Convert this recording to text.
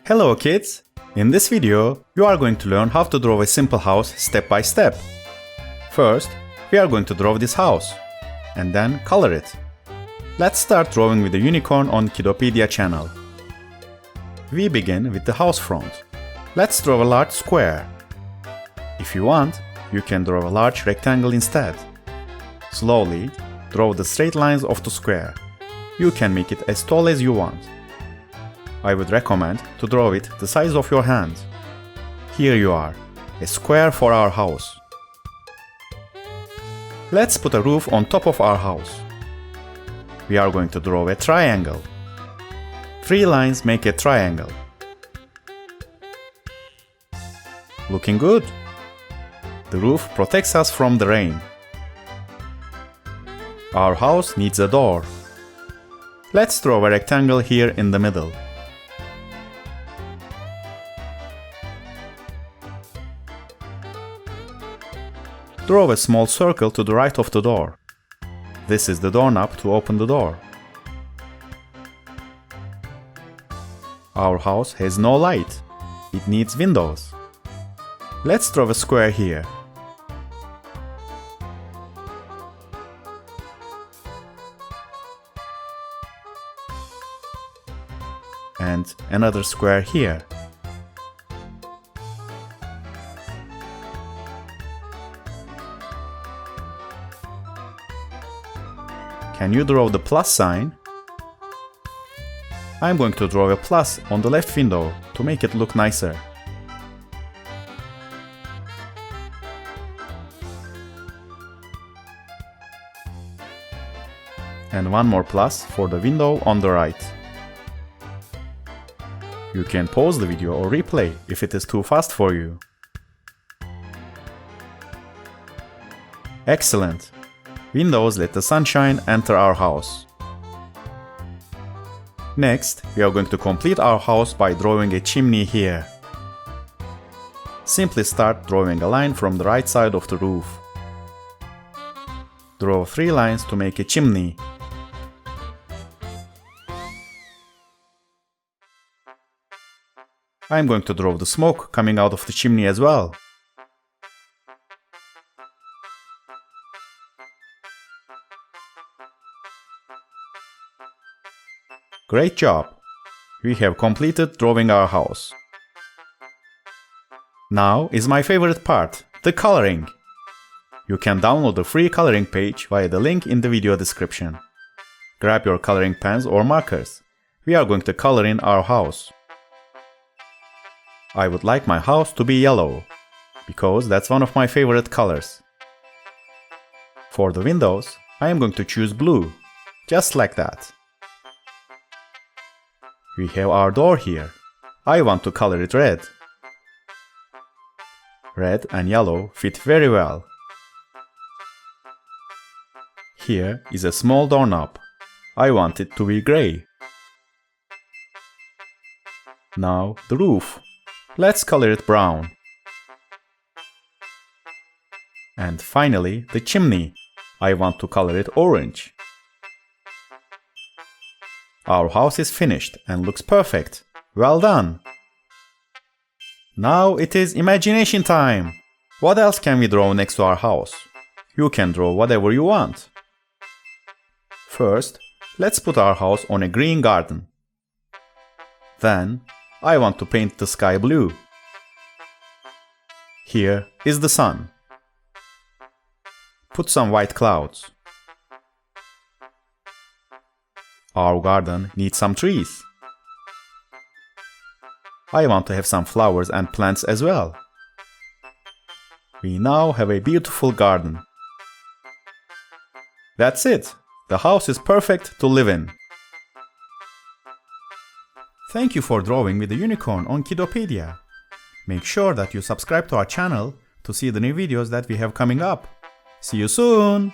Hello kids! In this video, you are going to learn how to draw a simple house step by step. First, we are going to draw this house, and then color it. Let's start drawing with the unicorn on Kiddopedia channel. We begin with the house front. Let's draw a large square. If you want, you can draw a large rectangle instead. Slowly, draw the straight lines of the square. You can make it as tall as you want. I would recommend to draw it the size of your hand. Here you are, a square for our house. Let's put a roof on top of our house. We are going to draw a triangle. 3 lines make a triangle. Looking good. The roof protects us from the rain. Our house needs a door. Let's draw a rectangle here in the middle. Draw a small circle to the right of the door. This is the doorknob to open the door. Our house has no light. It needs windows. Let's draw a square here. And another square here. Can you draw the plus sign? I'm going to draw a plus on the left window to make it look nicer. And one more plus for the window on the right. You can pause the video or replay if it is too fast for you. Excellent! Windows let the sunshine enter our house. Next, we are going to complete our house by drawing a chimney here. Simply start drawing a line from the right side of the roof. Draw 3 lines to make a chimney. I am going to draw the smoke coming out of the chimney as well. Great job! We have completed drawing our house. Now is my favorite part, the coloring. You can download the free coloring page via the link in the video description. Grab your coloring pens or markers. We are going to color in our house. I would like my house to be yellow, because that's one of my favorite colors. For the windows, I am going to choose blue, just like that. We have our door here. I want to color it red. Red and yellow fit very well. Here is a small doorknob. I want it to be gray. Now the roof. Let's color it brown. And finally the chimney. I want to color it orange. Our house is finished and looks perfect. Well done! Now it is imagination time! What else can we draw next to our house? You can draw whatever you want. First, let's put our house on a green garden. Then, I want to paint the sky blue. Here is the sun. Put some white clouds. Our garden needs some trees. I want to have some flowers and plants as well. We now have a beautiful garden. That's it! The house is perfect to live in. Thank you for drawing with the unicorn on Kiddopedia. Make sure that you subscribe to our channel to see the new videos that we have coming up. See you soon!